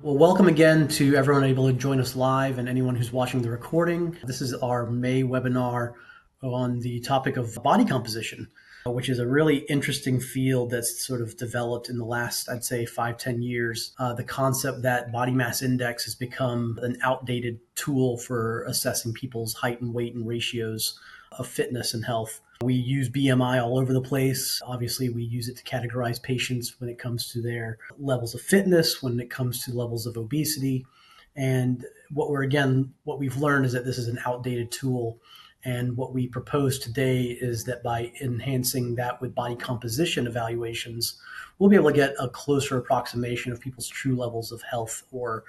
Well, welcome again to everyone able to join us live and anyone who's watching the recording. This is our May webinar on the topic of body composition, which is a really interesting field that's sort of developed in the last, I'd say, 5-10 years. The concept that body mass index has become an outdated tool for assessing people's height and weight and ratios of fitness and health. We use BMI all over the place. Obviously, we use it to categorize patients when it comes to their levels of fitness, when it comes to levels of obesity. And what we've learned is that this is an outdated tool. And what we propose today is that by enhancing that with body composition evaluations, we'll be able to get a closer approximation of people's true levels of health or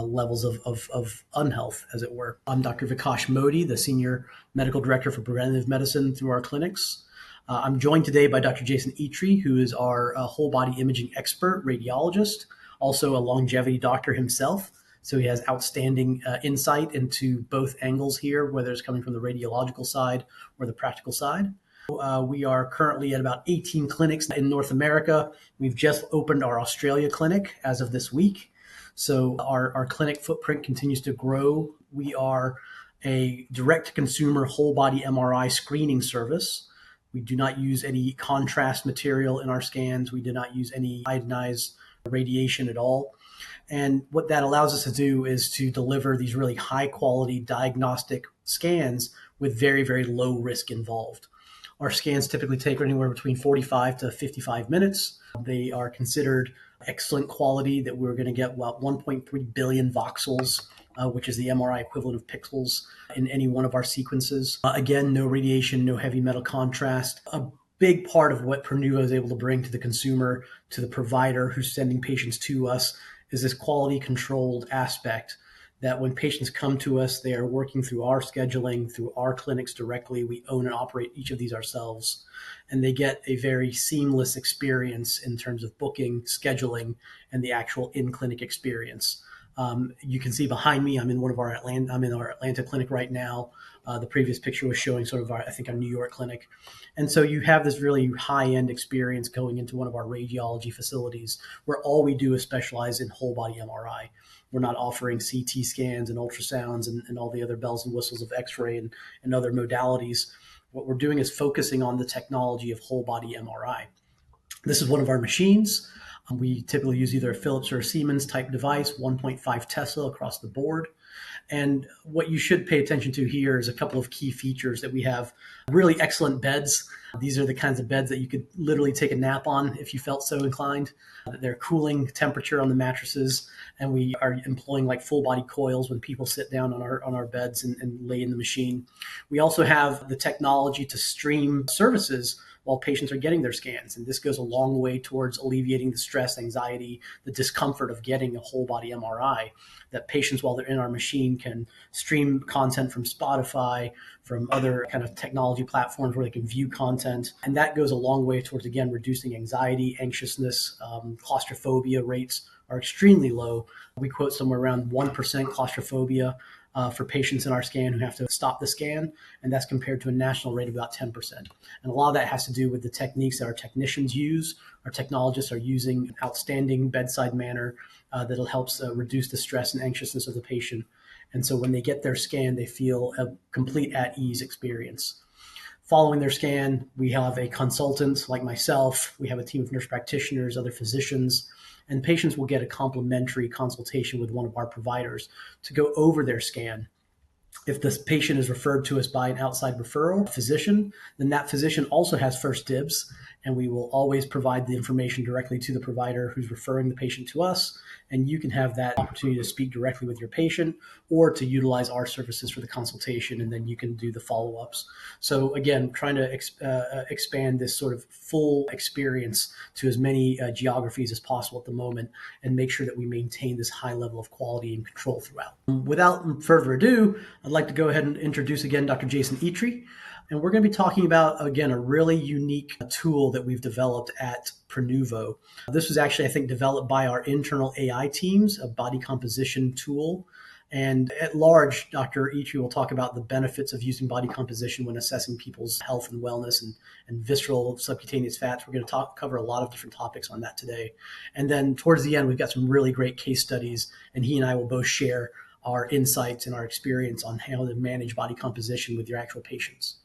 levels of unhealth, as it were. I'm Dr. Vikash Modi, the Senior Medical Director for Preventative Medicine through our clinics. I'm joined today by Dr. Jason Itri, who is our whole body imaging expert, radiologist, also a longevity doctor himself. So he has outstanding insight into both angles here, whether it's coming from the radiological side or the practical side. We are currently at about 18 clinics in North America. We've just opened our Australia clinic as of this week. So our clinic footprint continues to grow. We are a direct-to-consumer whole body MRI screening service. We do not use any contrast material in our scans. We do not use any ionized radiation at all. And what that allows us to do is to deliver these really high-quality diagnostic scans with very, very low risk involved. Our scans typically take anywhere between 45 to 55 minutes. They are considered excellent quality, that we're going to get about 1.3 billion voxels, which is the MRI equivalent of pixels in any one of our sequences. Again, no radiation, no heavy metal contrast. A big part of what Prenuvo is able to bring to the consumer, to the provider who's sending patients to us, is this quality controlled aspect that when patients come to us, they are working through our scheduling, through our clinics directly. We own and operate each of these ourselves, and they get a very seamless experience in terms of booking, scheduling, and the actual in-clinic experience. You can see behind me, I'm in our Atlanta clinic right now. The previous picture was showing sort of our New York clinic. And so you have this really high-end experience going into one of our radiology facilities where all we do is specialize in whole body MRI. We're not offering CT scans and ultrasounds and all the other bells and whistles of X-ray and other modalities. What we're doing is focusing on the technology of whole body MRI. This is one of our machines. We typically use either a Philips or a Siemens type device, 1.5 Tesla across the board. And what you should pay attention to here is a couple of key features that we have. Really excellent beds. These are the kinds of beds that you could literally take a nap on if you felt so inclined. They're cooling temperature on the mattresses, and we are employing like full body coils when people sit down on our beds and lay in the machine. We also have the technology to stream services while patients are getting their scans. And this goes a long way towards alleviating the stress, anxiety, the discomfort of getting a whole body MRI, that patients, while they're in our machine, can stream content from Spotify, from other kind of technology platforms where they can view content. And that goes a long way towards, again, reducing anxiety, anxiousness. Claustrophobia rates are extremely low. We quote somewhere around 1% claustrophobia for patients in our scan who have to stop the scan, and that's compared to a national rate of about 10%. And a lot of that has to do with the techniques that our technicians use. Our technologists are using an outstanding bedside manner that'll help reduce the stress and anxiousness of the patient. And so when they get their scan, they feel a complete at-ease experience. Following their scan, we have a consultant like myself. We have a team of nurse practitioners, other physicians, and patients will get a complimentary consultation with one of our providers to go over their scan. If this patient is referred to us by an outside referral physician, then that physician also has first dibs, and we will always provide the information directly to the provider who's referring the patient to us. And you can have that opportunity to speak directly with your patient or to utilize our services for the consultation, and then you can do the follow-ups. So again, trying to expand this sort of full experience to as many geographies as possible at the moment and make sure that we maintain this high level of quality and control throughout. Without further ado, I'd like to go ahead and introduce again Dr. Jason Itri. And we're going to be talking about, again, a really unique tool that we've developed at Prenuvo. This was actually, I think, developed by our internal AI teams, a body composition tool And at large, Dr. Itri will talk about the benefits of using body composition when assessing people's health and wellness and visceral subcutaneous fats. We're going to cover a lot of different topics on that today. And then towards the end, we've got some really great case studies, and he and I will both share our insights and our experience on how to manage body composition with your actual patients.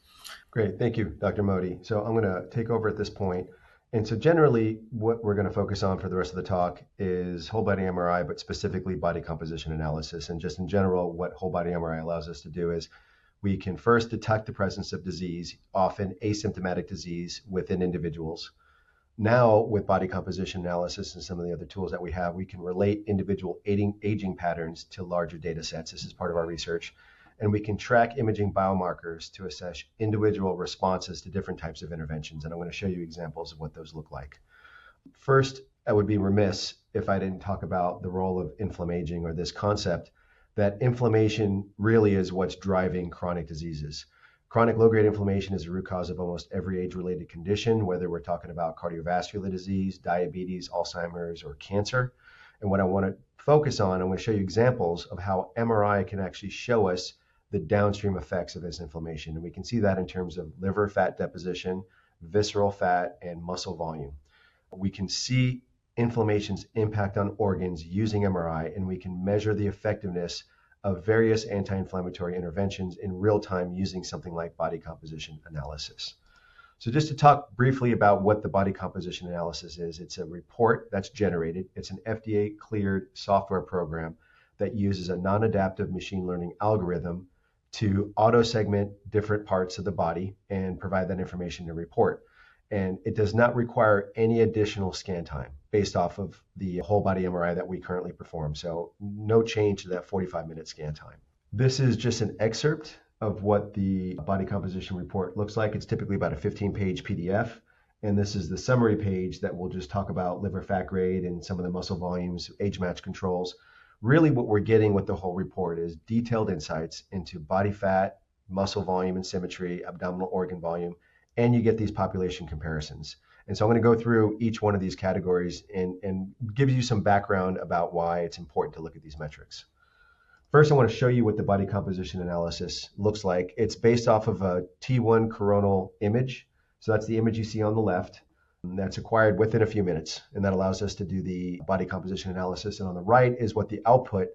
Great. Thank you, Dr. Modi. So I'm going to take over at this point. And so generally, what we're going to focus on for the rest of the talk is whole body MRI, but specifically body composition analysis. And just in general, what whole body MRI allows us to do is we can first detect the presence of disease, often asymptomatic disease within individuals. Now, with body composition analysis and some of the other tools that we have, we can relate individual aging patterns to larger data sets. This is part of our research. And we can track imaging biomarkers to assess individual responses to different types of interventions. And I'm going to show you examples of what those look like. First, I would be remiss if I didn't talk about the role of inflammaging, or this concept that inflammation really is what's driving chronic diseases. Chronic low-grade inflammation is the root cause of almost every age-related condition, whether we're talking about cardiovascular disease, diabetes, Alzheimer's, or cancer. And what I want to focus on, I'm going to show you examples of how MRI can actually show us the downstream effects of this inflammation. And we can see that in terms of liver fat deposition, visceral fat, and muscle volume. We can see inflammation's impact on organs using MRI, and we can measure the effectiveness of various anti-inflammatory interventions in real time using something like body composition analysis. So just to talk briefly about what the body composition analysis is, it's a report that's generated. It's an FDA cleared software program that uses a non-adaptive machine learning algorithm to auto-segment different parts of the body and provide that information in a report. And it does not require any additional scan time based off of the whole body MRI that we currently perform. So no change to that 45-minute scan time. This is just an excerpt of what the body composition report looks like. It's typically about a 15-page PDF. And this is the summary page that will just talk about liver fat grade and some of the muscle volumes, age match controls. Really what we're getting with the whole report is detailed insights into body fat, muscle volume and symmetry, abdominal organ volume, and you get these population comparisons. And so I'm going to go through each one of these categories and give you some background about why it's important to look at these metrics. First, I want to show you what the body composition analysis looks like. It's based off of a T1 coronal image. So that's the image you see on the left. That's acquired within a few minutes, and that allows us to do the body composition analysis. And on the right is what the output,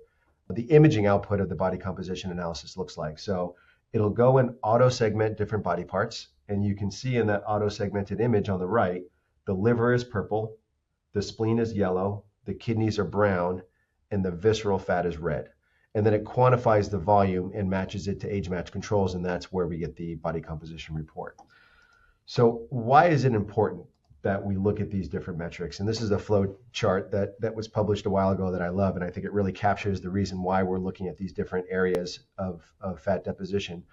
the imaging output of the body composition analysis looks like. So it'll go and auto-segment different body parts, and you can see in that auto-segmented image on the right, the liver is purple, the spleen is yellow, the kidneys are brown, and the visceral fat is red. And then it quantifies the volume and matches it to age match controls, and that's where we get the body composition report. So why is it important that we look at these different metrics? And this is a flow chart that was published a while ago that I love, and I think it really captures the reason why we're looking at these different areas of fat deposition.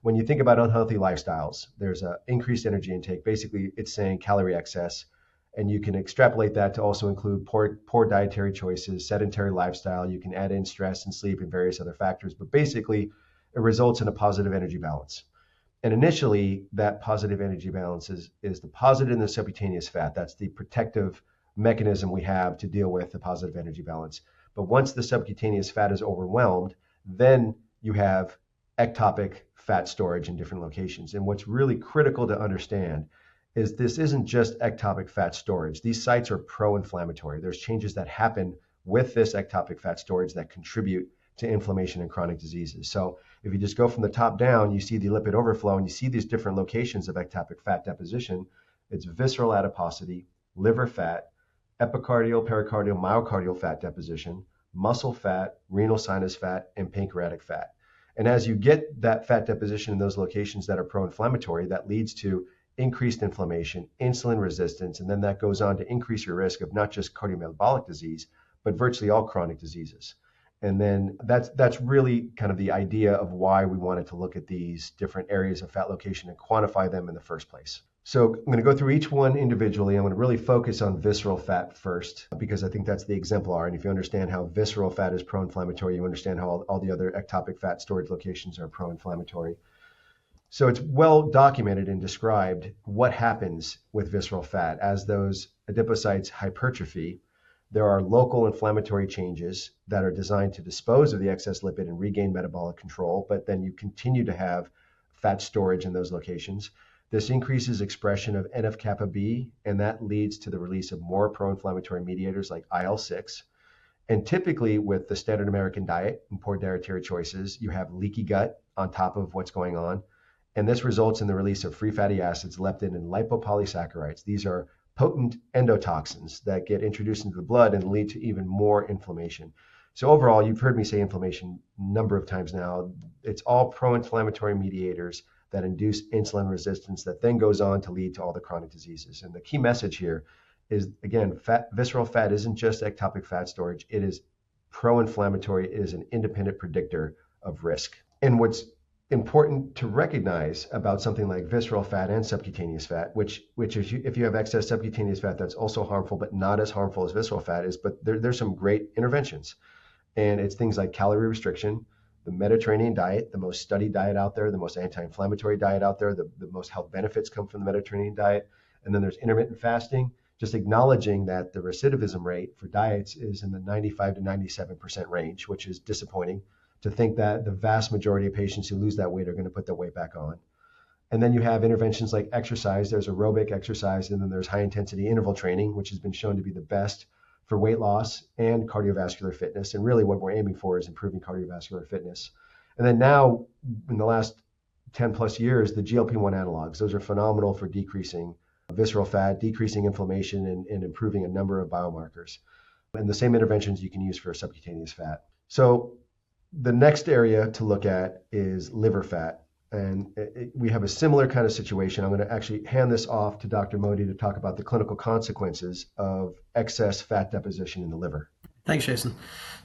When you think about unhealthy lifestyles, there's an increased energy intake. Basically, it's saying calorie excess, and you can extrapolate that to also include poor dietary choices, sedentary lifestyle. You can add in stress and sleep and various other factors, but basically it results in a positive energy balance. And initially, that positive energy balance is deposited in the subcutaneous fat. That's the protective mechanism we have to deal with the positive energy balance. But once the subcutaneous fat is overwhelmed, then you have ectopic fat storage in different locations. And what's really critical to understand is this isn't just ectopic fat storage. These sites are pro-inflammatory. There's changes that happen with this ectopic fat storage that contribute to inflammation and chronic diseases. So if you just go from the top down, you see the lipid overflow and you see these different locations of ectopic fat deposition. It's visceral adiposity, liver fat, epicardial, pericardial, myocardial fat deposition, muscle fat, renal sinus fat, and pancreatic fat. And as you get that fat deposition in those locations that are pro-inflammatory, that leads to increased inflammation, insulin resistance, and then that goes on to increase your risk of not just cardiometabolic disease, but virtually all chronic diseases. And then that's really kind of the idea of why we wanted to look at these different areas of fat location and quantify them in the first place. So I'm going to go through each one individually. I'm going to really focus on visceral fat first, because I think that's the exemplar. And if you understand how visceral fat is pro-inflammatory, you understand how all the other ectopic fat storage locations are pro-inflammatory. So it's well documented and described what happens with visceral fat. As those adipocytes hypertrophy, There are local inflammatory changes that are designed to dispose of the excess lipid and regain metabolic control, but then you continue to have fat storage in those locations. This increases expression of NF-kappa B, and that leads to the release of more pro-inflammatory mediators like IL-6. And typically with the standard American diet and poor dietary choices, you have leaky gut on top of what's going on. And this results in the release of free fatty acids, leptin, and lipopolysaccharides. These are potent endotoxins that get introduced into the blood and lead to even more inflammation. So overall, you've heard me say inflammation a number of times now. It's all pro-inflammatory mediators that induce insulin resistance that then goes on to lead to all the chronic diseases. And the key message here is, again, visceral fat isn't just ectopic fat storage. It is pro-inflammatory. It is an independent predictor of risk. And what's important to recognize about something like visceral fat and subcutaneous fat, which is, if you have excess subcutaneous fat, that's also harmful, but not as harmful as visceral fat is. But there's some great interventions. And it's things like calorie restriction, the Mediterranean diet, the most studied diet out there, the most anti-inflammatory diet out there, the most health benefits come from the Mediterranean diet. And then there's intermittent fasting, just acknowledging that the recidivism rate for diets is in the 95 to 97% range, which is disappointing to think that the vast majority of patients who lose that weight are going to put that weight back on. And then you have interventions like exercise. There's aerobic exercise, and then there's high intensity interval training, which has been shown to be the best for weight loss and cardiovascular fitness. And really what we're aiming for is improving cardiovascular fitness. And then now, in the last 10 plus years, the GLP-1 analogs, those are phenomenal for decreasing visceral fat, decreasing inflammation, and improving a number of biomarkers. And the same interventions you can use for subcutaneous fat. So the next area to look at is liver fat. And we have a similar kind of situation. I'm going to actually hand this off to Dr. Modi to talk about the clinical consequences of excess fat deposition in the liver. Thanks, Jason.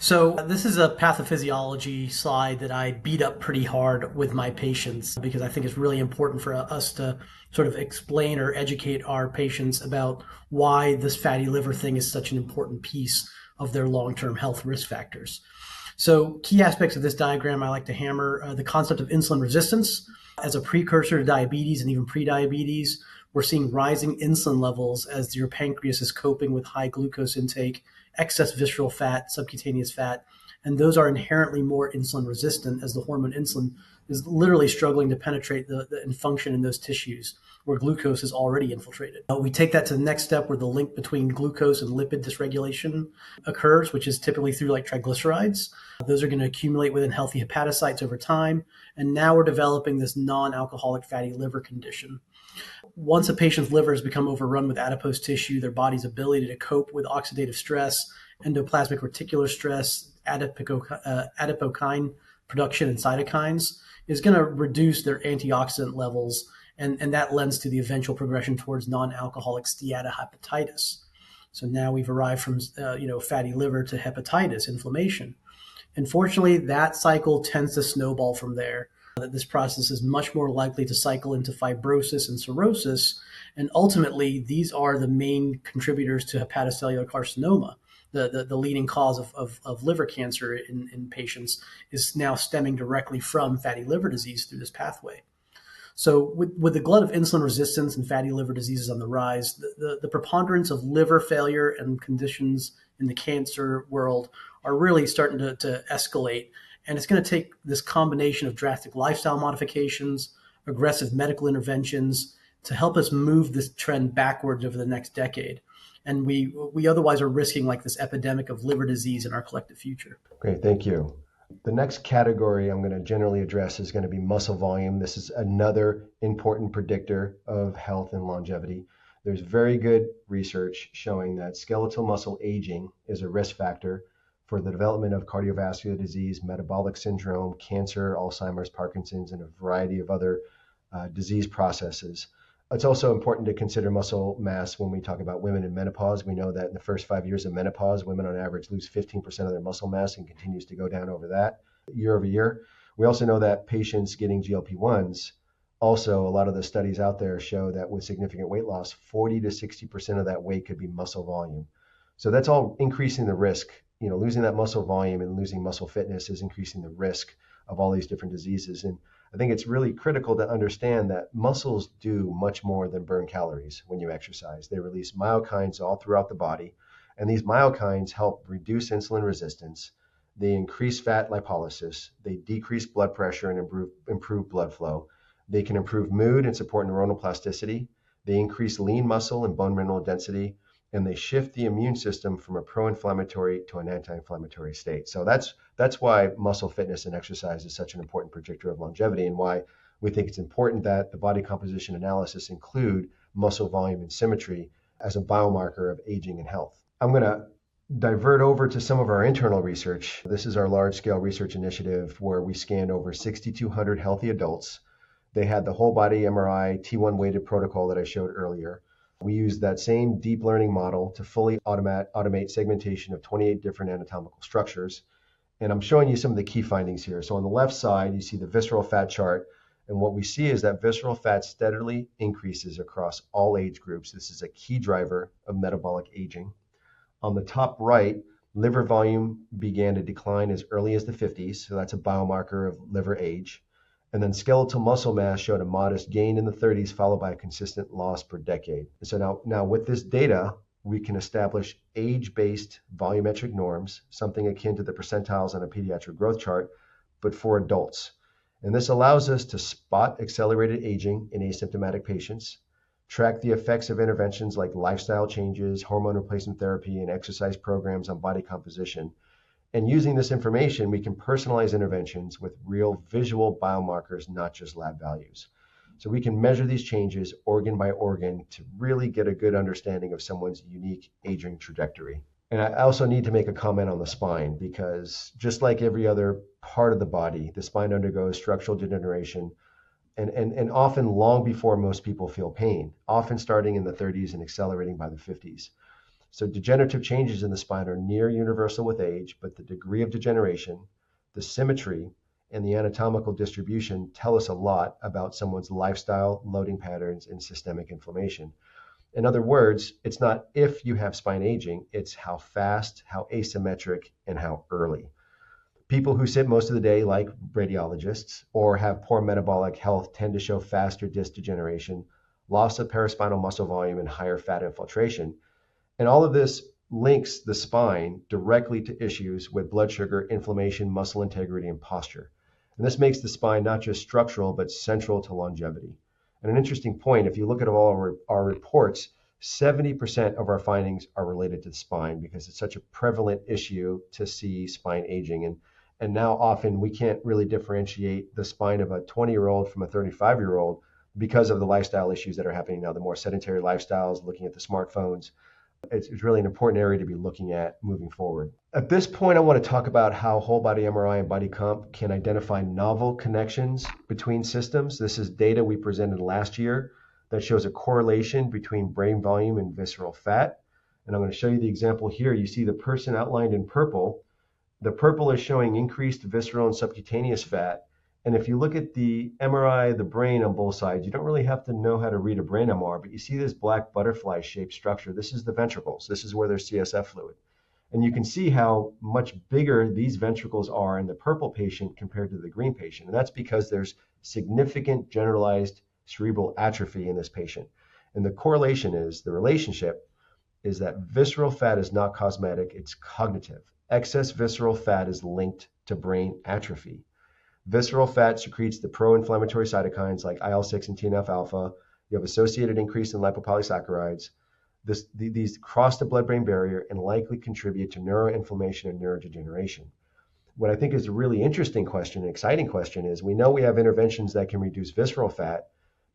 So this is a pathophysiology slide that I beat up pretty hard with my patients because I think it's really important for us to sort of explain or educate our patients about why this fatty liver thing is such an important piece of their long-term health risk factors. So key aspects of this diagram, I like to hammer the concept of insulin resistance as a precursor to diabetes and even prediabetes. We're seeing rising insulin levels as your pancreas is coping with high glucose intake, excess visceral fat, subcutaneous fat, and those are inherently more insulin resistant as the hormone insulin is literally struggling to penetrate and function in those tissues where glucose is already infiltrated. We take that to the next step where the link between glucose and lipid dysregulation occurs, which is typically through like triglycerides. Those are going to accumulate within healthy hepatocytes over time. And now we're developing this non-alcoholic fatty liver condition. Once a patient's liver has become overrun with adipose tissue, their body's ability to cope with oxidative stress, endoplasmic reticular stress, adipokine production and cytokines is going to reduce their antioxidant levels, and that lends to the eventual progression towards non-alcoholic steatohepatitis. So now we've arrived from fatty liver to hepatitis, inflammation. Unfortunately, that cycle tends to snowball from there. That this process is much more likely to cycle into fibrosis and cirrhosis, and ultimately these are the main contributors to hepatocellular carcinoma. The leading cause of liver cancer in patients is now stemming directly from fatty liver disease through this pathway. So with the glut of insulin resistance and fatty liver diseases on the rise, the preponderance of liver failure and conditions in the cancer world are really starting to escalate. And it's going to take this combination of drastic lifestyle modifications, aggressive medical interventions to help us move this trend backwards over the next decade. And we otherwise are risking like this epidemic of liver disease in our collective future. Great, thank you. The next category I'm going to generally address is going to be muscle volume. This is another important predictor of health and longevity. There's very good research showing that skeletal muscle aging is a risk factor for the development of cardiovascular disease, metabolic syndrome, cancer, Alzheimer's, Parkinson's, and a variety of other disease processes. It's also important to consider muscle mass when we talk about women in menopause. We know that in the first 5 years of menopause, women on average lose 15% of their muscle mass and continues to go down over that year over year. We also know that patients getting GLP-1s, also a lot of the studies out there show that with significant weight loss, 40 to 60% of that weight could be muscle volume. So that's all increasing the risk. Losing that muscle volume and losing muscle fitness is increasing the risk of all these different diseases. And I think it's really critical to understand that muscles do much more than burn calories when you exercise. They release myokines all throughout the body, And these myokines help reduce insulin resistance. They increase fat lipolysis. They decrease blood pressure and improve blood flow. They can improve mood and support neuronal plasticity. They increase lean muscle and bone mineral density, and they shift the immune system from a pro-inflammatory to an anti-inflammatory state. So that's why muscle fitness and exercise is such an important predictor of longevity, and why we think it's important that the body composition analysis include muscle volume and symmetry as a biomarker of aging and health. I'm going to divert over to some of our internal research. This is our large-scale research initiative where we scanned over 6,200 healthy adults. They had the whole body MRI T1 weighted protocol that I showed earlier. We used that same deep learning model to fully automate segmentation of 28 different anatomical structures. And I'm showing you some of the key findings here. So on the left side, you see the visceral fat chart. And what we see is that visceral fat steadily increases across all age groups. This is a key driver of metabolic aging. On the top right, liver volume began to decline as early as the 50s. So that's a biomarker of liver age. And then skeletal muscle mass showed a modest gain in the 30s, followed by a consistent loss per decade. And so now with this data, we can establish age-based volumetric norms, something akin to the percentiles on a pediatric growth chart, but for adults. And this allows us to spot accelerated aging in asymptomatic patients, track the effects of interventions like lifestyle changes, hormone replacement therapy, and exercise programs on body composition. And using this information, we can personalize interventions with real visual biomarkers, not just lab values. So we can measure these changes organ by organ to really get a good understanding of someone's unique aging trajectory. And I also need to make a comment on the spine, because just like every other part of the body, the spine undergoes structural degeneration and often long before most people feel pain, often starting in the 30s and accelerating by the 50s. So degenerative changes in the spine are near universal with age, but the degree of degeneration, the symmetry, and the anatomical distribution tell us a lot about someone's lifestyle, loading patterns, and systemic inflammation. In other words, it's not if you have spine aging, it's how fast, how asymmetric, and how early. People who sit most of the day, like radiologists, or have poor metabolic health tend to show faster disc degeneration, loss of paraspinal muscle volume, and higher fat infiltration. And all of this links the spine directly to issues with blood sugar, inflammation, muscle integrity, and posture. And this makes the spine not just structural, but central to longevity. And an interesting point, if you look at all our reports, 70% of our findings are related to the spine, because it's such a prevalent issue to see spine aging. And now often we can't really differentiate the spine of a 20-year-old from a 35-year-old because of the lifestyle issues that are happening now, the more sedentary lifestyles, looking at the smartphones. It's really an important area to be looking at moving forward. At this point, I want to talk about how whole body MRI and body comp can identify novel connections between systems. This is data we presented last year that shows a correlation between brain volume and visceral fat. And I'm going to show you the example here. You see the person outlined in purple. The purple is showing increased visceral and subcutaneous fat. And if you look at the MRI, the brain on both sides, you don't really have to know how to read a brain MR, but you see this black butterfly-shaped structure. This is the ventricles. This is where there's CSF fluid. And you can see how much bigger these ventricles are in the purple patient compared to the green patient. And that's because there's significant generalized cerebral atrophy in this patient. And the correlation is, the relationship is that visceral fat is not cosmetic, it's cognitive. Excess visceral fat is linked to brain atrophy. Visceral fat secretes the pro-inflammatory cytokines like IL-6 and TNF-alpha. You have associated increase in lipopolysaccharides. These cross the blood-brain barrier and likely contribute to neuroinflammation and neurodegeneration. What I think is a really interesting question, an exciting question, is we know we have interventions that can reduce visceral fat.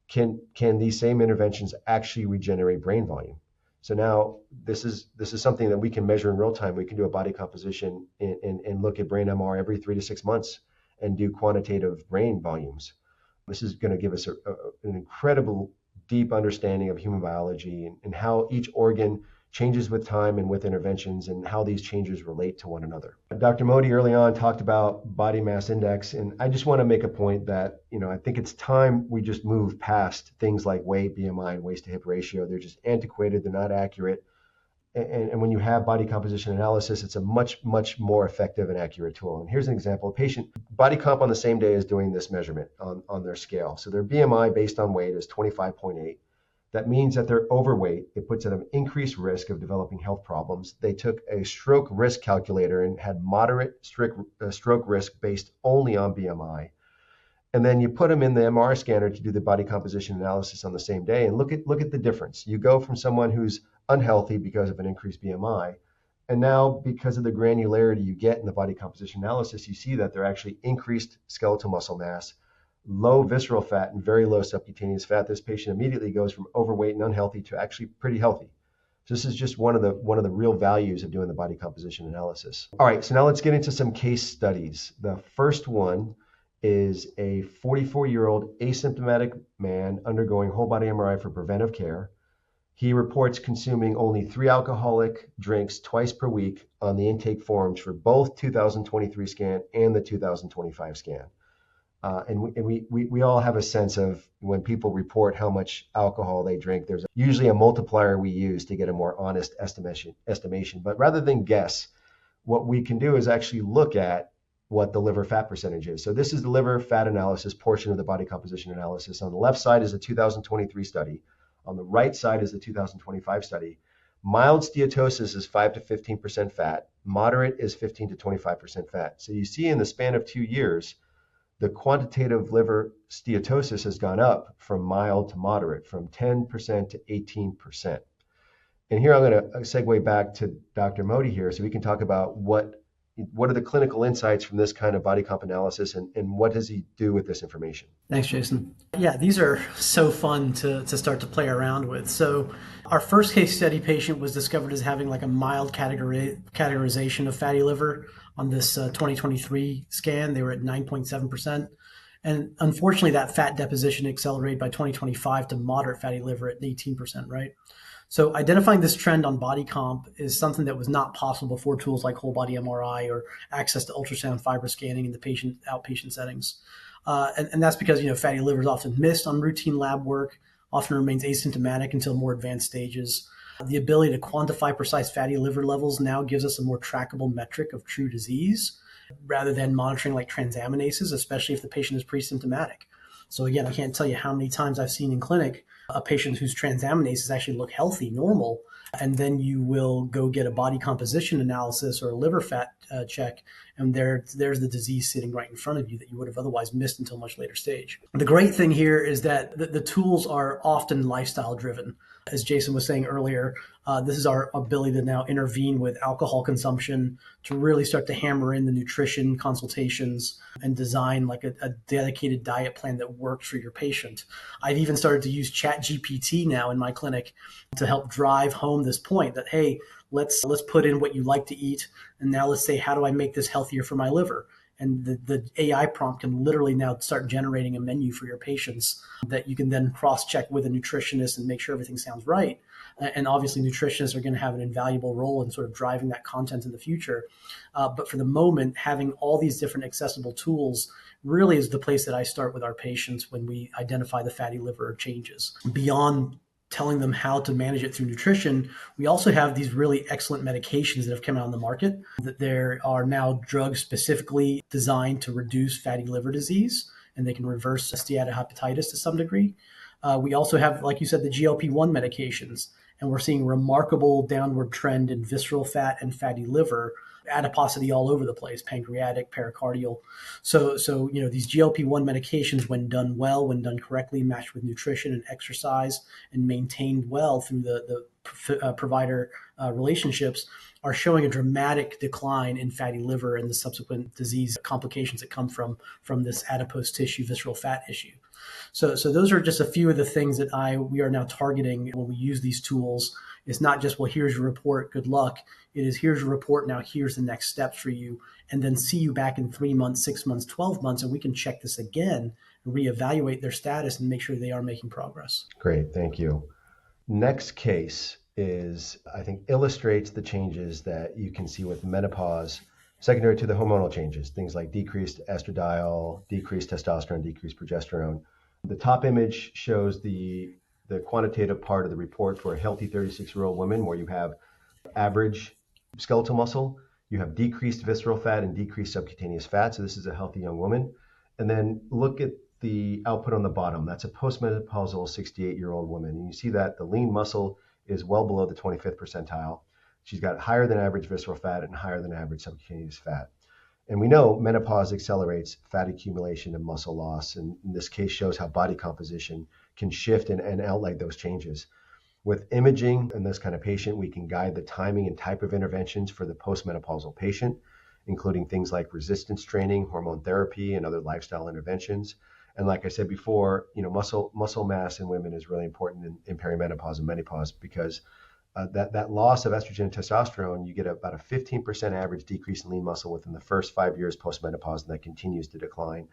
Can these same interventions actually regenerate brain volume? So now this is something that we can measure in real time. We can do a body composition and look at brain MR every 3 to 6 months and do quantitative brain volumes. This is going to give us an incredible deep understanding of human biology and how each organ changes with time and with interventions, and how these changes relate to one another. Dr. Modi early on talked about body mass index, and I just want to make a point that, I think it's time we just move past things like weight, BMI, and waist to hip ratio. They're just antiquated, they're not accurate. And when you have body composition analysis, it's a much, much more effective and accurate tool. And here's an example. A patient, body comp on the same day is doing this measurement on their scale. So their BMI based on weight is 25.8. That means that they're overweight. It puts them at an increased risk of developing health problems. They took a stroke risk calculator and had moderate stroke risk based only on BMI. And then you put them in the MR scanner to do the body composition analysis on the same day, and look at the difference. You go from someone who's unhealthy because of an increased BMI, and now because of the granularity you get in the body composition analysis, you see that they're actually increased skeletal muscle mass, low visceral fat, and very low subcutaneous fat. This patient immediately goes from overweight and unhealthy to actually pretty healthy. So this is just one of the real values of doing the body composition analysis. All right, so now let's get into some case studies. The first one is a 44-year-old asymptomatic man undergoing whole body MRI for preventive care. He reports consuming only 3 alcoholic drinks twice per week on the intake forms for both 2023 scan and the 2025 scan. And we all have a sense of when people report how much alcohol they drink, there's usually a multiplier we use to get a more honest estimation. But rather than guess, what we can do is actually look at what the liver fat percentage is. So this is the liver fat analysis portion of the body composition analysis. On the left side is the 2023 study. On the right side is the 2025 study. Mild steatosis is 5 to 15% fat. Moderate is 15 to 25% fat. So you see in the span of 2 years, the quantitative liver steatosis has gone up from mild to moderate, from 10% to 18%. And here I'm going to segue back to Dr. Modi here so we can talk about what are the clinical insights from this kind of body comp analysis, and what does he do with this information? Thanks, Jason. Yeah, these are so fun to start to play around with. So our first case study patient was discovered as having like a mild categorization of fatty liver on this 2023 scan. They were at 9.7%. And unfortunately, that fat deposition accelerated by 2025 to moderate fatty liver at 18%, right? So identifying this trend on body comp is something that was not possible before tools like whole body MRI or access to ultrasound fiber scanning in the outpatient settings. And that's because, fatty liver is often missed on routine lab work, often remains asymptomatic until more advanced stages. The ability to quantify precise fatty liver levels now gives us a more trackable metric of true disease rather than monitoring like transaminases, especially if the patient is pre-symptomatic. So again, I can't tell you how many times I've seen in clinic a patient whose transaminases actually look healthy, normal, and then you will go get a body composition analysis or a liver fat check, and there's the disease sitting right in front of you that you would have otherwise missed until a much later stage. The great thing here is that the tools are often lifestyle driven. As Jason was saying earlier, this is our ability to now intervene with alcohol consumption to really start to hammer in the nutrition consultations and design like a dedicated diet plan that works for your patient. I've even started to use ChatGPT now in my clinic to help drive home this point that, hey, let's put in what you like to eat. And now let's say, how do I make this healthier for my liver? And the AI prompt can literally now start generating a menu for your patients that you can then cross-check with a nutritionist and make sure everything sounds right. And obviously, nutritionists are going to have an invaluable role in sort of driving that content in the future. But for the moment, having all these different accessible tools really is the place that I start with our patients when we identify the fatty liver changes. Beyond telling them how to manage it through nutrition, we also have these really excellent medications that have come out on the market. That there are now drugs specifically designed to reduce fatty liver disease, and they can reverse steatohepatitis to some degree. We also have, like you said, the GLP-1 medications, and we're seeing remarkable downward trend in visceral fat and fatty liver, adiposity all over the place, pancreatic, pericardial. So these GLP-1 medications, when done well, when done correctly, matched with nutrition and exercise and maintained well through the provider relationships, are showing a dramatic decline in fatty liver and the subsequent disease complications that come from this adipose tissue, visceral fat issue. So those are just a few of the things that we are now targeting when we use these tools. It's not just, well, here's your report, good luck. It is, here's your report, now here's the next steps for you, and then see you back in 3 months, 6 months, 12 months, and we can check this again and reevaluate their status and make sure they are making progress. Great, thank you. Next case is, I think, illustrates the changes that you can see with menopause secondary to the hormonal changes, things like decreased estradiol, decreased testosterone, decreased progesterone. The top image shows the quantitative part of the report for a healthy 36-year-old woman, where you have average skeletal muscle, you have decreased visceral fat and decreased subcutaneous fat. So this is a healthy young woman. And then look at the output on the bottom. That's a postmenopausal 68-year-old woman. And you see that the lean muscle is well below the 25th percentile. She's got higher than average visceral fat and higher than average subcutaneous fat. And we know menopause accelerates fat accumulation and muscle loss. And in this case, shows how body composition can shift and outline those changes. With imaging in this kind of patient, we can guide the timing and type of interventions for the postmenopausal patient, including things like resistance training, hormone therapy, and other lifestyle interventions. And like I said before, muscle mass in women is really important in perimenopause and menopause because that loss of estrogen and testosterone, you get about a 15% average decrease in lean muscle within the first 5 years postmenopause, and that continues to decline.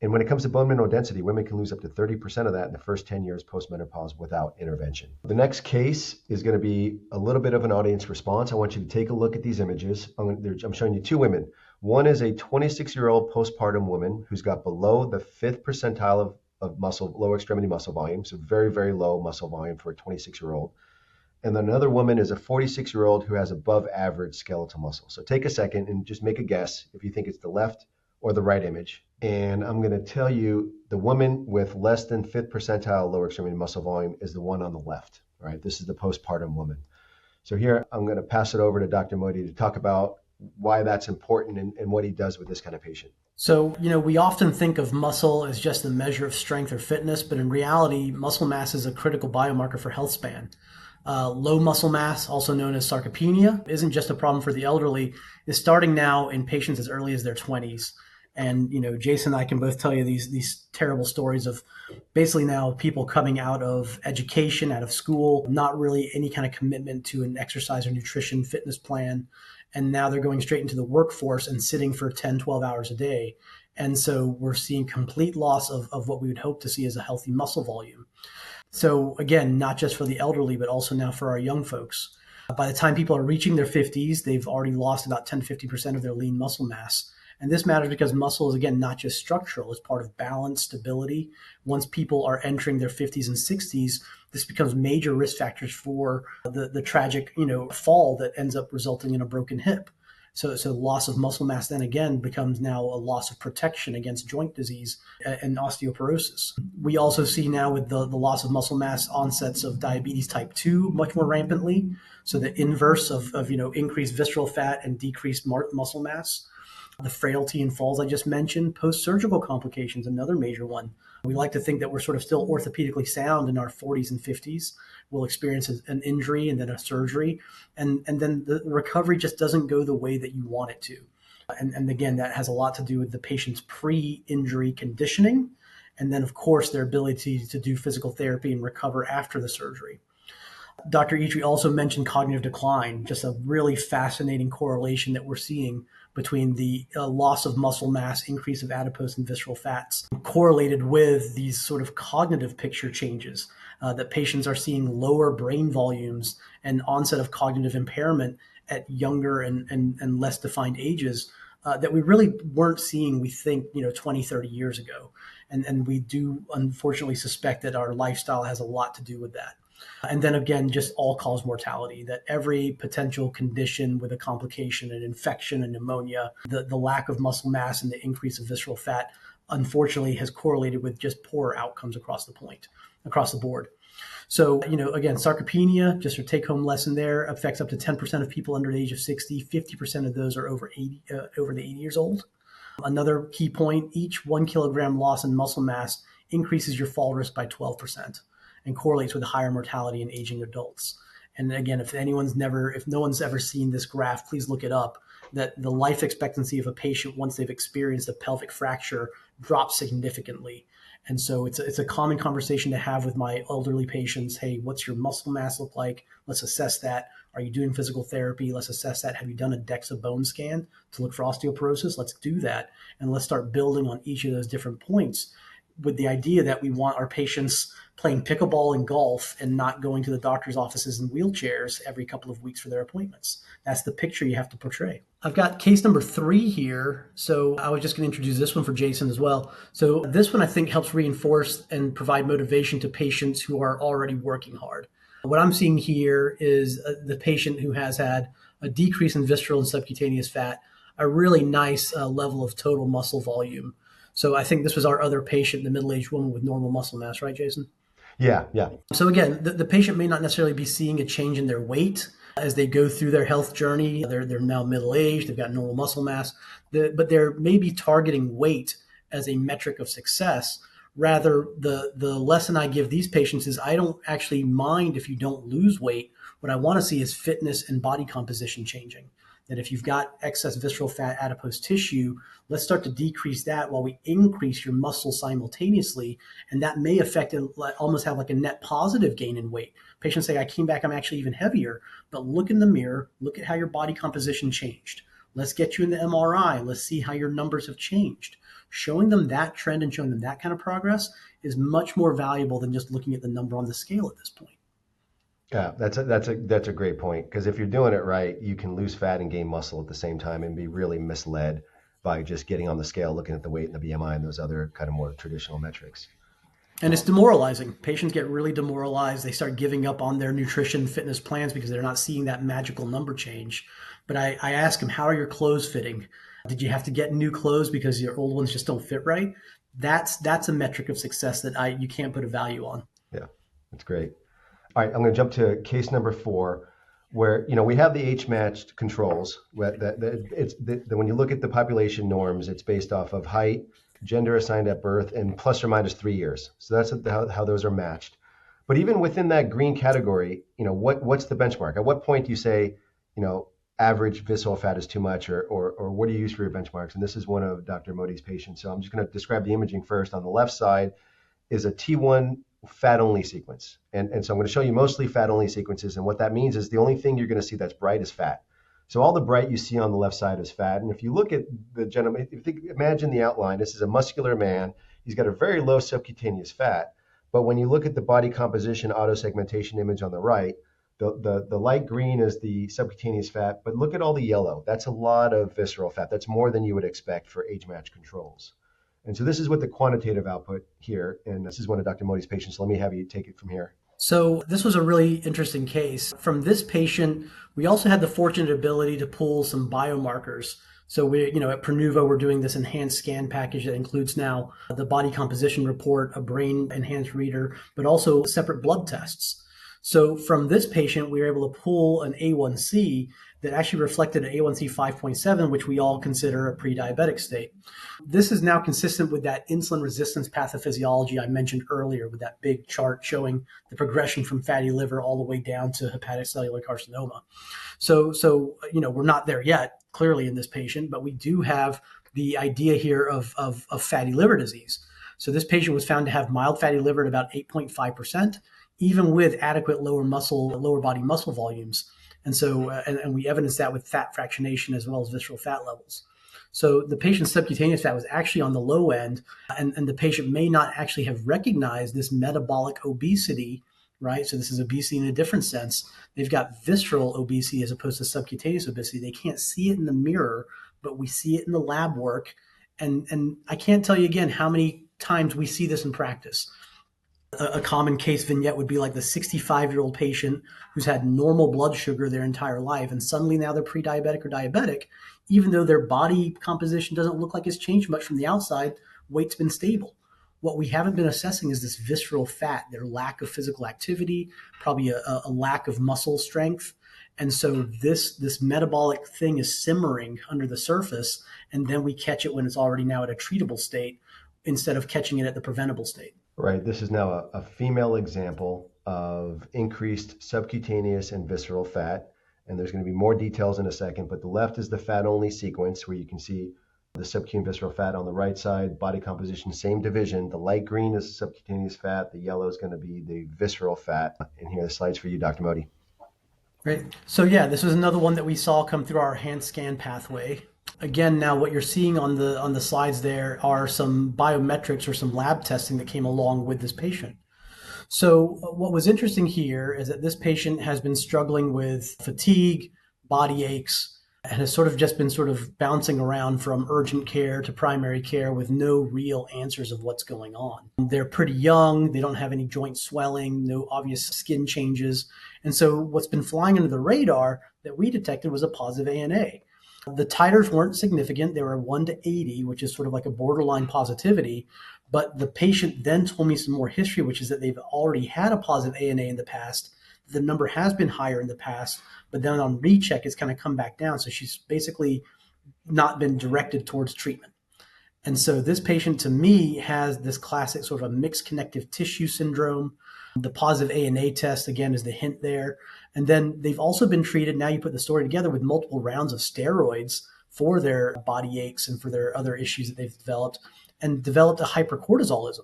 And when it comes to bone mineral density, women can lose up to 30% of that in the first 10 years postmenopause without intervention. The next case is going to be a little bit of an audience response. I want you to take a look at these images. I'm showing you two women. One is a 26-year-old postpartum woman who's got below the 5th percentile of muscle, lower extremity muscle volume, so very, very low muscle volume for a 26-year-old. And then another woman is a 46-year-old who has above average skeletal muscle. So take a second and just make a guess if you think it's the left or the right image. And I'm going to tell you the woman with less than 5th percentile lower extremity muscle volume is the one on the left, right? This is the postpartum woman. So here I'm going to pass it over to Dr. Modi to talk about why that's important and what he does with this kind of patient. So, we often think of muscle as just a measure of strength or fitness, but in reality, muscle mass is a critical biomarker for health span. Low muscle mass, also known as sarcopenia, isn't just a problem for the elderly. It's starting now in patients as early as their 20s. And, Jason and I can both tell you these terrible stories of basically now people coming out of education, out of school, not really any kind of commitment to an exercise or nutrition fitness plan. And now they're going straight into the workforce and sitting for 10, 12 hours a day. And so we're seeing complete loss of what we would hope to see as a healthy muscle volume. So again, not just for the elderly, but also now for our young folks. By the time people are reaching their 50s, they've already lost about 10 to 50% of their lean muscle mass. And this matters because muscle is, again, not just structural. It's part of balance, stability. Once people are entering their 50s and 60s, this becomes major risk factors for the tragic, fall that ends up resulting in a broken hip. So loss of muscle mass then again becomes now a loss of protection against joint disease and osteoporosis. We also see now with the loss of muscle mass onsets of diabetes type 2 much more rampantly. So the inverse of increased visceral fat and decreased muscle mass. The frailty and falls I just mentioned, post-surgical complications, another major one. We like to think that we're sort of still orthopedically sound in our 40s and 50s. We'll experience an injury and then a surgery. And then the recovery just doesn't go the way that you want it to. And again, that has a lot to do with the patient's pre-injury conditioning. And then, of course, their ability to do physical therapy and recover after the surgery. Dr. Itri also mentioned cognitive decline, just a really fascinating correlation that we're seeing between the loss of muscle mass, increase of adipose and visceral fats, correlated with these sort of cognitive picture changes, that patients are seeing lower brain volumes and onset of cognitive impairment at younger and less defined ages that we really weren't seeing, we think, 20, 30 years ago. And we do unfortunately suspect that our lifestyle has a lot to do with that. And then again, just all-cause mortality, that every potential condition with a complication, an infection, a pneumonia, the lack of muscle mass and the increase of visceral fat, unfortunately has correlated with just poorer outcomes across the board. So, again, sarcopenia, just a take-home lesson there, affects up to 10% of people under the age of 60. 50% of those are over the 80 years old. Another key point, each 1 kilogram loss in muscle mass increases your fall risk by 12%. And correlates with higher mortality in aging adults. And again, if no one's ever seen this graph, please look it up, that the life expectancy of a patient once they've experienced a pelvic fracture drops significantly. And so it's a common conversation to have with my elderly patients. Hey, what's your muscle mass look like? Let's assess that. Are you doing physical therapy? Let's assess that. Have you done a DEXA bone scan to look for osteoporosis? Let's do that. And let's start building on each of those different points with the idea that we want our patients playing pickleball and golf and not going to the doctor's offices in wheelchairs every couple of weeks for their appointments. That's the picture you have to portray. I've got case number 3 here. So I was just going to introduce this one for Jason as well. So this one I think helps reinforce and provide motivation to patients who are already working hard. What I'm seeing here is the patient who has had a decrease in visceral and subcutaneous fat, a really nice level of total muscle volume. So I think this was our other patient, the middle-aged woman with normal muscle mass, right, Jason? Yeah, yeah. So again, the patient may not necessarily be seeing a change in their weight as they go through their health journey. They're now middle-aged, they've got normal muscle mass, but they're maybe targeting weight as a metric of success. Rather, the lesson I give these patients is I don't actually mind if you don't lose weight. What I want to see is fitness and body composition changing. That if you've got excess visceral fat adipose tissue, let's start to decrease that while we increase your muscle simultaneously. And that may affect it, almost have like a net positive gain in weight. Patients say, I came back, I'm actually even heavier. But look in the mirror, look at how your body composition changed. Let's get you in the MRI. Let's see how your numbers have changed. Showing them that trend and showing them that kind of progress is much more valuable than just looking at the number on the scale at this point. Yeah, that's a great point, because if you're doing it right, you can lose fat and gain muscle at the same time and be really misled by just getting on the scale, looking at the weight and the BMI and those other kind of more traditional metrics. And it's demoralizing. Patients get really demoralized. They start giving up on their nutrition fitness plans because they're not seeing that magical number change. But I ask them, how are your clothes fitting? Did you have to get new clothes because your old ones just don't fit right? That's a metric of success that you can't put a value on. Yeah, that's great. All right, I'm going to jump to case number 4, where we have the age-matched controls. When you look at the population norms, it's based off of height, gender assigned at birth, and plus or minus 3 years. So that's how those are matched. But even within that green category, what's the benchmark? At what point do you say, average visceral fat is too much, or what do you use for your benchmarks? And this is one of Dr. Modi's patients. So I'm just going to describe the imaging first. On the left side is a T1 fat-only sequence. And so I'm going to show you mostly fat-only sequences. And what that means is the only thing you're going to see that's bright is fat. So all the bright you see on the left side is fat. And if you look at the gentleman, imagine the outline, this is a muscular man. He's got a very low subcutaneous fat. But when you look at the body composition auto-segmentation image on the right, the light green is the subcutaneous fat. But look at all the yellow. That's a lot of visceral fat. That's more than you would expect for age-matched controls. And so this is what the quantitative output here, and this is one of Dr. Modi's patients. So let me have you take it from here. So this was a really interesting case. From this patient, we also had the fortunate ability to pull some biomarkers. So we, at Prenuvo, we're doing this enhanced scan package that includes now the body composition report, a brain enhanced reader, but also separate blood tests. So from this patient, we were able to pull an A1C that actually reflected an A1C 5.7, which we all consider a pre-diabetic state. This is now consistent with that insulin resistance pathophysiology I mentioned earlier, with that big chart showing the progression from fatty liver all the way down to hepatocellular carcinoma. So we're not there yet, clearly, in this patient, but we do have the idea here of fatty liver disease. So this patient was found to have mild fatty liver at about 8.5%, even with adequate lower body muscle volumes. And so, and we evidenced that with fat fractionation as well as visceral fat levels. So the patient's subcutaneous fat was actually on the low end, and the patient may not actually have recognized this metabolic obesity, right? So this is obesity in a different sense. They've got visceral obesity as opposed to subcutaneous obesity. They can't see it in the mirror, but we see it in the lab work. And I can't tell you again how many times we see this in practice. A common case vignette would be like the 65-year-old patient who's had normal blood sugar their entire life, and suddenly now they're pre-diabetic or diabetic, even though their body composition doesn't look like it's changed much from the outside, weight's been stable. What we haven't been assessing is this visceral fat, their lack of physical activity, probably a lack of muscle strength. And so this metabolic thing is simmering under the surface, and then we catch it when it's already now at a treatable state instead of catching it at the preventable state. Right. This is now a female example of increased subcutaneous and visceral fat. And there's going to be more details in a second, but the left is the fat-only sequence where you can see the subcutaneous visceral fat on the right side, body composition, same division. The light green is subcutaneous fat. The yellow is going to be the visceral fat. And here are the slides for you, Dr. Modi. Great. So yeah, this was another one that we saw come through our hand scan pathway. Again, now what you're seeing on the slides there are some biometrics or some lab testing that came along with this patient. So what was interesting here is that this patient has been struggling with fatigue, body aches, and has sort of just been sort of bouncing around from urgent care to primary care with no real answers of what's going on. They're pretty young. They don't have any joint swelling, no obvious skin changes. And so what's been flying under the radar that we detected was a positive ANA. The titers weren't significant. They were 1 to 80, which is sort of like a borderline positivity. But the patient then told me some more history, which is that they've already had a positive ANA in the past. The number has been higher in the past, but then on recheck, it's kind of come back down. So she's basically not been directed towards treatment. And so this patient to me has this classic sort of a mixed connective tissue syndrome. The positive ANA test, again, is the hint there. And then they've also been treated, now you put the story together, with multiple rounds of steroids for their body aches and for their other issues that they've developed, and developed a hypercortisolism.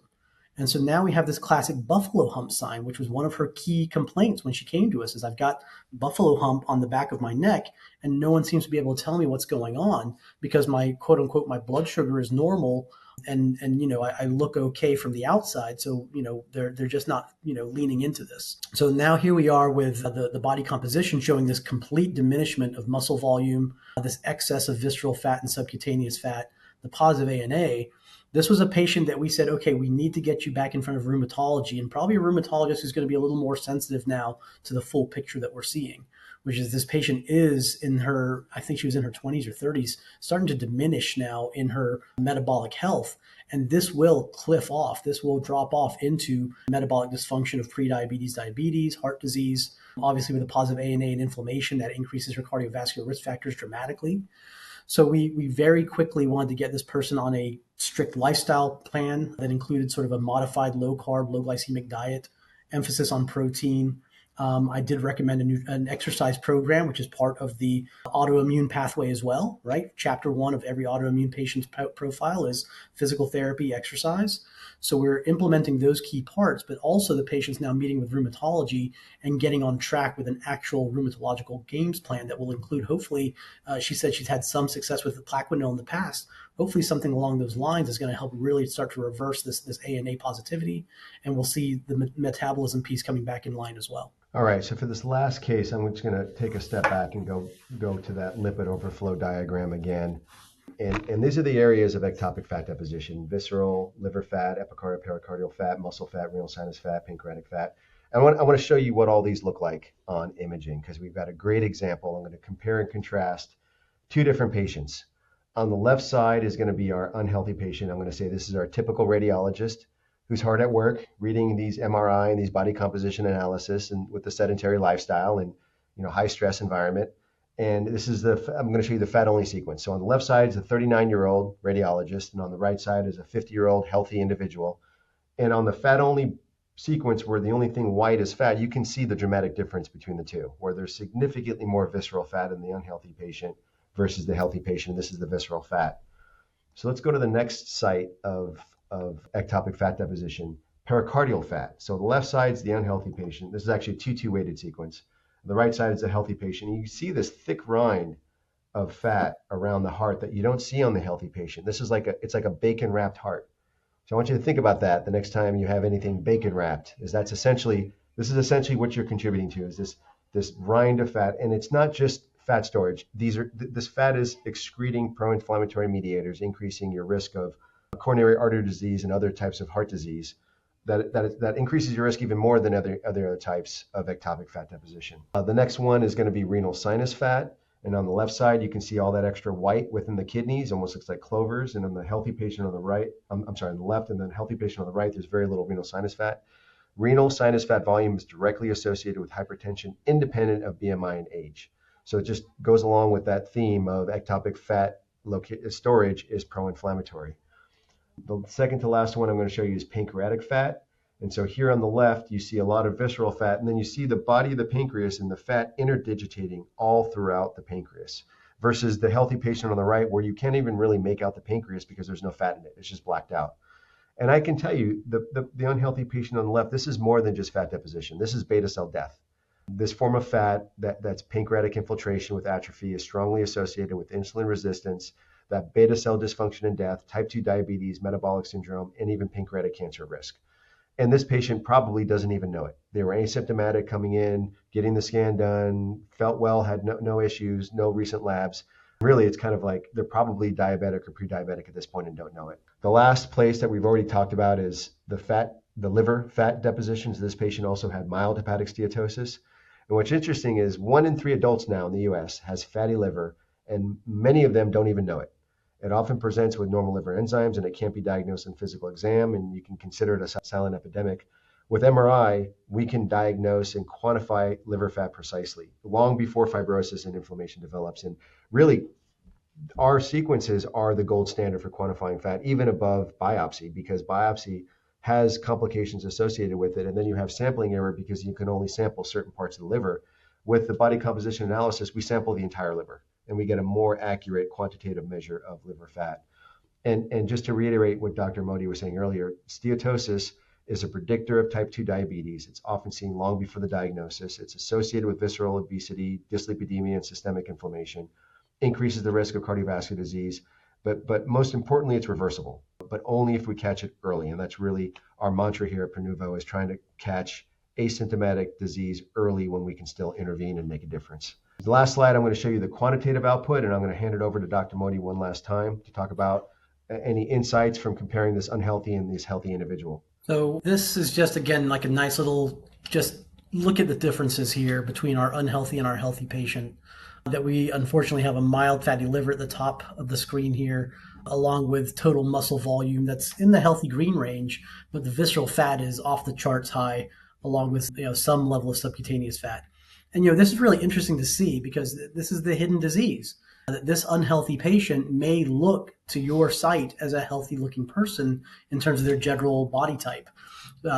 And so now we have this classic buffalo hump sign, which was one of her key complaints when she came to us, is I've got buffalo hump on the back of my neck and no one seems to be able to tell me what's going on because my quote unquote, my blood sugar is normal. And I look okay from the outside. So, they're just not, leaning into this. So now here we are with the body composition showing this complete diminishment of muscle volume, this excess of visceral fat and subcutaneous fat, the positive ANA. This was a patient that we said, okay, we need to get you back in front of rheumatology, and probably a rheumatologist who's going to be a little more sensitive now to the full picture that we're seeing, which is this patient is in her, I think she was in her 20s or 30s, starting to diminish now in her metabolic health. And this will cliff off. This will drop off into metabolic dysfunction of prediabetes, diabetes, heart disease. Obviously, with a positive ANA and inflammation, that increases her cardiovascular risk factors dramatically. So we very quickly wanted to get this person on a strict lifestyle plan that included sort of a modified low carb, low glycemic diet, emphasis on protein. I did recommend an exercise program, which is part of the autoimmune pathway as well, right? Chapter 1 of every autoimmune patient's profile is physical therapy, exercise. So we're implementing those key parts, but also the patient's now meeting with rheumatology and getting on track with an actual rheumatological games plan that will include, hopefully, she said she's had some success with the Plaquenil in the past. Hopefully something along those lines is going to help really start to reverse this ANA positivity, and we'll see the metabolism piece coming back in line as well. All right, so for this last case, I'm just going to take a step back and go to that lipid overflow diagram again. And these are the areas of ectopic fat deposition: visceral, liver fat, epicardial, pericardial fat, muscle fat, renal sinus fat, pancreatic fat. I want to show you what all these look like on imaging, because we've got a great example. I'm going to compare and contrast two different patients. On the left side is going to be our unhealthy patient. I'm going to say this is our typical radiologist who's hard at work reading these MRI and these body composition analysis, and with the sedentary lifestyle and high stress environment. And this is I'm going to show you the fat only sequence. So on the left side is a 39-year-old radiologist, and on the right side is a 50-year-old healthy individual. And on the fat only sequence, where the only thing white is fat, you can see the dramatic difference between the two, where there's significantly more visceral fat in the unhealthy patient versus the healthy patient. This is the visceral fat. So let's go to the next site of ectopic fat deposition, pericardial fat. So the left side is the unhealthy patient. This is actually a 2-2 weighted sequence. The right side is a healthy patient. And you see this thick rind of fat around the heart that you don't see on the healthy patient. This is it's like a bacon wrapped heart. So I want you to think about that the next time you have anything bacon wrapped. This is essentially what you're contributing to, is this rind of fat. And it's not just fat storage. This fat is excreting pro-inflammatory mediators, increasing your risk of coronary artery disease and other types of heart disease. That increases your risk even more than other types of ectopic fat deposition. The next one is going to be renal sinus fat. And on the left side, you can see all that extra white within the kidneys, almost looks like clovers. And on the healthy patient on the right, on the left, and then healthy patient on the right, there's very little renal sinus fat. Renal sinus fat volume is directly associated with hypertension, independent of BMI and age. So it just goes along with that theme of ectopic fat storage is pro-inflammatory. The second to last one I'm going to show you is pancreatic fat. And so here on the left, you see a lot of visceral fat, and then you see the body of the pancreas and the fat interdigitating all throughout the pancreas, versus the healthy patient on the right, where you can't even really make out the pancreas because there's no fat in it. It's just blacked out. And I can tell you, the unhealthy patient on the left, this is more than just fat deposition. This is beta cell death. This form of fat, that's pancreatic infiltration with atrophy, is strongly associated with insulin resistance, that beta cell dysfunction and death, type 2 diabetes, metabolic syndrome, and even pancreatic cancer risk. And this patient probably doesn't even know it. They were asymptomatic coming in, getting the scan done, felt well, had no issues, no recent labs. Really, it's kind of like they're probably diabetic or pre-diabetic at this point and don't know it. The last place that we've already talked about is the liver fat depositions. This patient also had mild hepatic steatosis. And what's interesting is 1 in 3 adults now in the US has fatty liver, and many of them don't even know it. It often presents with normal liver enzymes, and it can't be diagnosed in physical exam, and you can consider it a silent epidemic. With MRI, we can diagnose and quantify liver fat precisely, long before fibrosis and inflammation develops. And really, our sequences are the gold standard for quantifying fat, even above biopsy, because biopsy has complications associated with it. And then you have sampling error because you can only sample certain parts of the liver. With the body composition analysis, we sample the entire liver and we get a more accurate quantitative measure of liver fat. And just to reiterate what Dr. Modi was saying earlier, steatosis is a predictor of type 2 diabetes. It's often seen long before the diagnosis. It's associated with visceral obesity, dyslipidemia, and systemic inflammation, increases the risk of cardiovascular disease, but most importantly, it's reversible, but only if we catch it early. And that's really our mantra here at Prenuvo, is trying to catch asymptomatic disease early when we can still intervene and make a difference. The last slide, I'm going to show you the quantitative output, and I'm going to hand it over to Dr. Modi one last time to talk about any insights from comparing this unhealthy and this healthy individual. So this is just, again, like a nice little, just look at the differences here between our unhealthy and our healthy patient. That we unfortunately have a mild fatty liver at the top of the screen here, along with total muscle volume that's in the healthy green range, but the visceral fat is off the charts high, along with some level of subcutaneous fat. And this is really interesting to see, because this is the hidden disease. That this unhealthy patient may look to your site as a healthy looking person in terms of their general body type,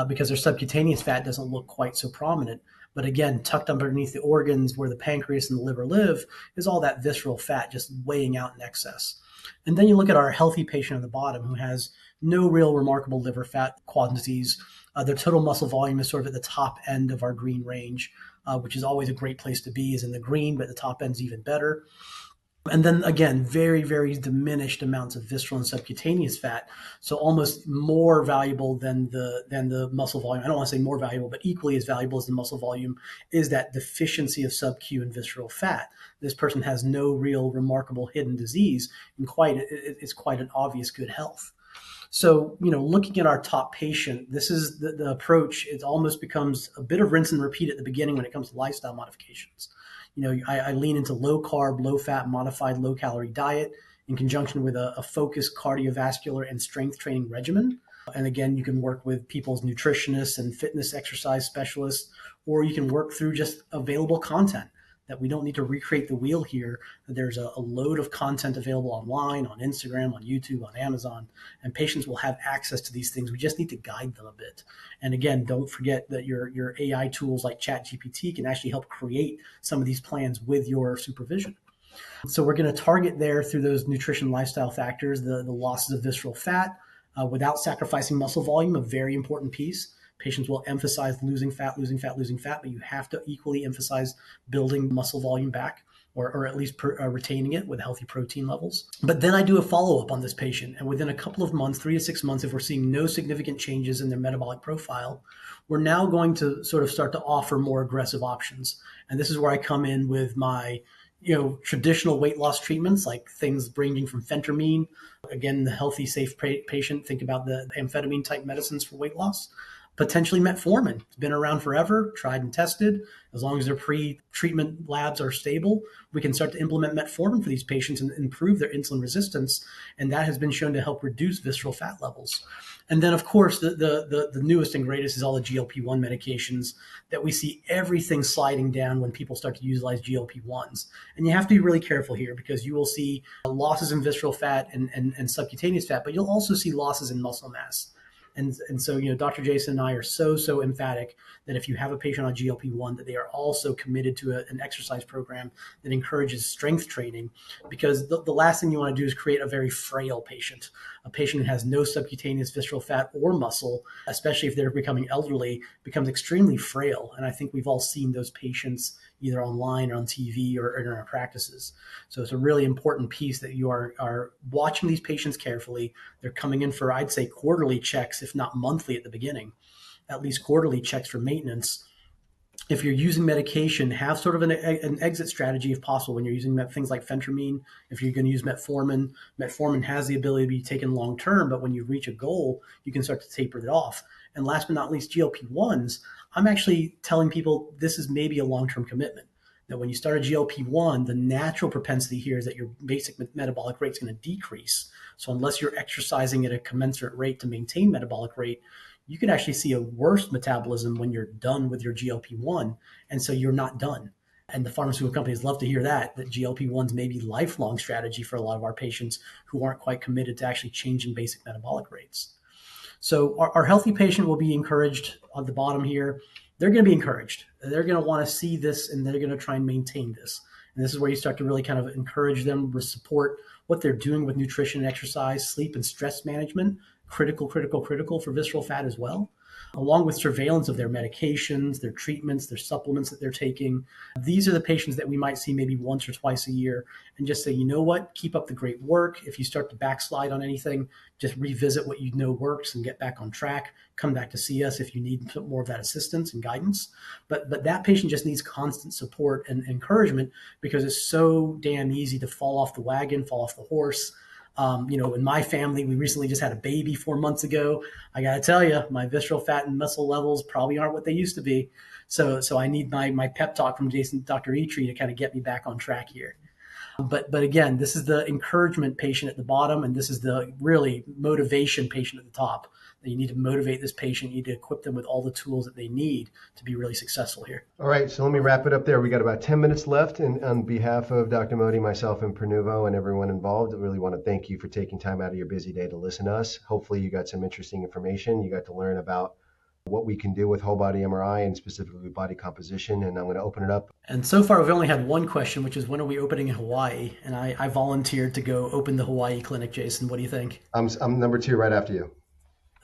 because their subcutaneous fat doesn't look quite so prominent. But again, tucked underneath the organs where the pancreas and the liver live is all that visceral fat just weighing out in excess. And then you look at our healthy patient at the bottom who has no real remarkable liver fat quantities. Their total muscle volume is sort of at the top end of our green range, which is always a great place to be, is in the green, but the top end's even better. And then again, very, very diminished amounts of visceral and subcutaneous fat. So almost more valuable than the muscle volume. I don't want to say more valuable, but equally as valuable as the muscle volume is that deficiency of sub-Q and visceral fat. This person has no real remarkable hidden disease, and it's quite an obvious good health. So, looking at our top patient, this is the approach. It almost becomes a bit of rinse and repeat at the beginning when it comes to lifestyle modifications. I lean into low carb, low fat, modified low calorie diet in conjunction with a focused cardiovascular and strength training regimen. And again, you can work with people's nutritionists and fitness exercise specialists, or you can work through just available content. That we don't need to recreate the wheel here. There's a load of content available online, on Instagram, on YouTube, on Amazon, and patients will have access to these things. We just need to guide them a bit. And again, don't forget that your AI tools like ChatGPT can actually help create some of these plans with your supervision. So we're going to target there through those nutrition lifestyle factors, the losses of visceral fat, without sacrificing muscle volume, a very important piece. Patients will emphasize losing fat, but you have to equally emphasize building muscle volume back, or at least retaining it with healthy protein levels. But then I do a follow-up on this patient, and within a couple of months, 3 to 6 months, if we're seeing no significant changes in their metabolic profile, we're now going to sort of start to offer more aggressive options. And this is where I come in with my traditional weight loss treatments, like things ranging from phentermine. Again, the healthy, safe patient, think about the amphetamine type medicines for weight loss. Potentially metformin. It's been around forever, tried and tested. As long as their pre-treatment labs are stable, we can start to implement metformin for these patients and improve their insulin resistance. And that has been shown to help reduce visceral fat levels. And then, of course, the newest and greatest is all the GLP-1 medications that we see everything sliding down when people start to utilize GLP-1s. And you have to be really careful here, because you will see losses in visceral fat and subcutaneous fat, but you'll also see losses in muscle mass. And so, Dr. Jason and I are so emphatic that if you have a patient on GLP-1, that they are also committed to an exercise program that encourages strength training, because the last thing you want to do is create a very frail patient. A patient who has no subcutaneous visceral fat or muscle, especially if they're becoming elderly, becomes extremely frail. And I think we've all seen those patients either online or on TV or in our practices. So it's a really important piece that you are watching these patients carefully. They're coming in for, I'd say, quarterly checks, if not monthly at the beginning, at least quarterly checks for maintenance. If you're using medication, have sort of an exit strategy if possible when you're using things like phentermine. If you're going to use metformin, metformin has the ability to be taken long term, but when you reach a goal, you can start to taper it off. And last but not least, GLP-1s, I'm actually telling people this is maybe a long-term commitment, that when you start a GLP-1, the natural propensity here is that your basic metabolic rate is going to decrease. So unless you're exercising at a commensurate rate to maintain metabolic rate, you can actually see a worse metabolism when you're done with your GLP-1. And so you're not done. And the pharmaceutical companies love to hear that GLP-1s may be lifelong strategy for a lot of our patients who aren't quite committed to actually changing basic metabolic rates. So our healthy patient will be encouraged on the bottom here. They're going to be encouraged. They're going to want to see this, and they're going to try and maintain this. And this is where you start to really kind of encourage them to support what they're doing with nutrition and exercise, sleep and stress management, critical for visceral fat as well, along with surveillance of their medications, their treatments, their supplements that they're taking. These are the patients that we might see maybe once or twice a year and just say, you know what, keep up the great work. If you start to backslide on anything, just revisit what you know works and get back on track. Come back to see us if you need more of that assistance and guidance. But that patient just needs constant support and encouragement because it's so damn easy to fall off the wagon, fall off the horse. In my family, we recently just had a baby 4 months ago. I got to tell you, my visceral fat and muscle levels probably aren't what they used to be. So I need my pep talk from Dr. Itri to kind of get me back on track here. But again, this is the encouragement patient at the bottom, and this is the really motivation patient at the top. That you need to motivate this patient. You need to equip them with all the tools that they need to be really successful here. All right, so let me wrap it up there. We got about 10 minutes left, and on behalf of Dr. Modi, myself, and Prenuvo, and everyone involved, I really want to thank you for taking time out of your busy day to listen to us. Hopefully you got some interesting information. You got to learn about what we can do with whole body MRI and specifically body composition, and I'm going to open it up. And so far, we've only had one question, which is when are we opening in Hawaii? And I volunteered to go open the Hawaii clinic. Jason, what do you think? I'm number 2 right after you.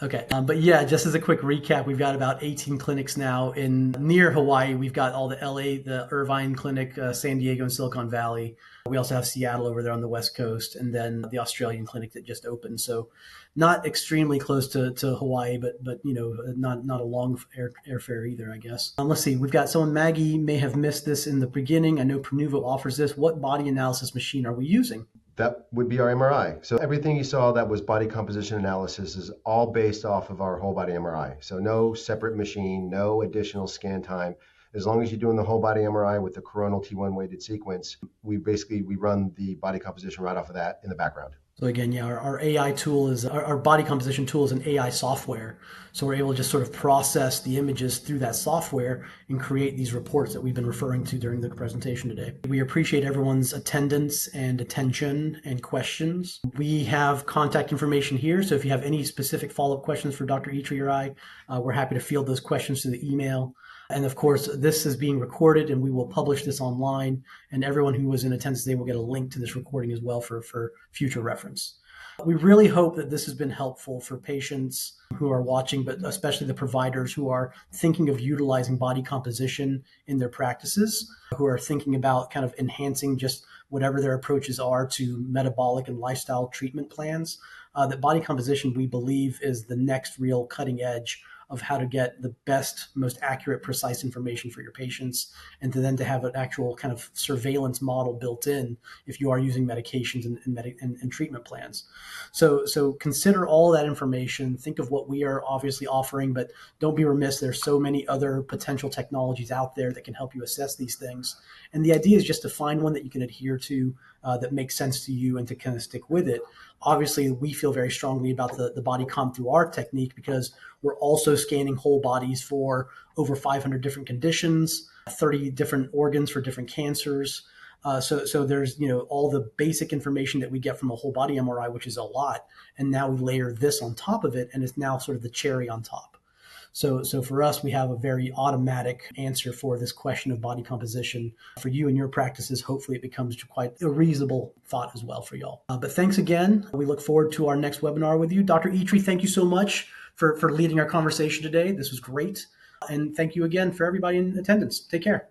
Okay. But yeah, just as a quick recap, we've got about 18 clinics now in near Hawaii. We've got all the LA, the Irvine Clinic, San Diego and Silicon Valley. We also have Seattle over there on the West Coast, and then the Australian clinic that just opened. So not extremely close to Hawaii, but not a long airfare either, I guess. Let's see. We've got someone, Maggie may have missed this in the beginning. I know Prenuvo offers this. What body analysis machine are we using? That would be our MRI. So everything you saw that was body composition analysis is all based off of our whole body MRI. So no separate machine, no additional scan time. As long as you're doing the whole body MRI with the coronal T1 weighted sequence, we run the body composition right off of that in the background. So again, yeah, our AI tool is our body composition tool is an AI software. So we're able to just sort of process the images through that software and create these reports that we've been referring to during the presentation today. We appreciate everyone's attendance and attention and questions. We have contact information here. So if you have any specific follow-up questions for Dr. Itri or I, we're happy to field those questions through the email. And of course, this is being recorded and we will publish this online, and everyone who was in attendance today will get a link to this recording as well for future reference. We really hope that this has been helpful for patients who are watching, but especially the providers who are thinking of utilizing body composition in their practices, who are thinking about kind of enhancing just whatever their approaches are to metabolic and lifestyle treatment plans. That body composition, we believe, is the next real cutting edge of how to get the best, most accurate, precise information for your patients, and then to have an actual kind of surveillance model built in if you are using medications and treatment plans. So consider all that information. Think of what we are obviously offering, but don't be remiss. There's so many other potential technologies out there that can help you assess these things. And the idea is just to find one that you can adhere to that makes sense to you and to kind of stick with it. Obviously, we feel very strongly about the body comp through our technique because we're also scanning whole bodies for over 500 different conditions, 30 different organs for different cancers. So there's all the basic information that we get from a whole body MRI, which is a lot. And now we layer this on top of it, and it's now sort of the cherry on top. So for us, we have a very automatic answer for this question of body composition. For you and your practices, hopefully it becomes quite a reasonable thought as well for y'all. But thanks again. We look forward to our next webinar with you. Dr. Itri, thank you so much for leading our conversation today. This was great. And thank you again for everybody in attendance. Take care.